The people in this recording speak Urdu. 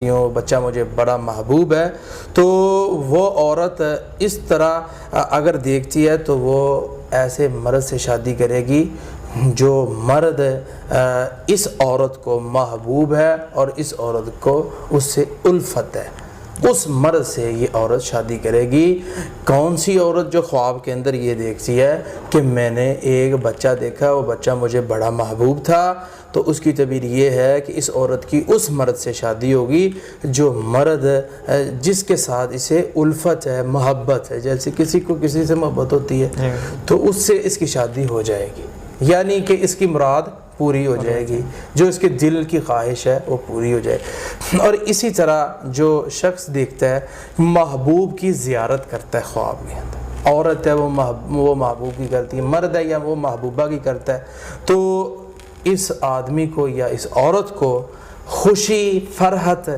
بچہ مجھے بڑا محبوب ہے، تو وہ عورت اس طرح اگر دیکھتی ہے تو وہ ایسے مرد سے شادی کرے گی جو مرد اس عورت کو محبوب ہے اور اس عورت کو اس سے الفت ہے، اس مرد سے یہ عورت شادی کرے گی۔ کون سی عورت جو خواب کے اندر یہ دیکھتی ہے کہ میں نے ایک بچہ دیکھا، وہ بچہ مجھے بڑا محبوب تھا، تو اس کی تعبیر یہ ہے کہ اس عورت کی اس مرد سے شادی ہوگی جو مرد جس کے ساتھ اسے الفت ہے، محبت ہے، جیسے کسی کو کسی سے محبت ہوتی ہے تو اس سے اس کی شادی ہو جائے گی، یعنی کہ اس کی مراد پوری ہو جائے گی، جو اس کے دل کی خواہش ہے وہ پوری ہو جائے گی۔ اور اسی طرح جو شخص دیکھتا ہے محبوب کی زیارت کرتا ہے خواب میں، عورت ہے وہ محبوب کی کرتی ہے، مرد ہے یا وہ محبوبہ کی کرتا ہے، تو اس آدمی کو یا اس عورت کو خوشی، فرحت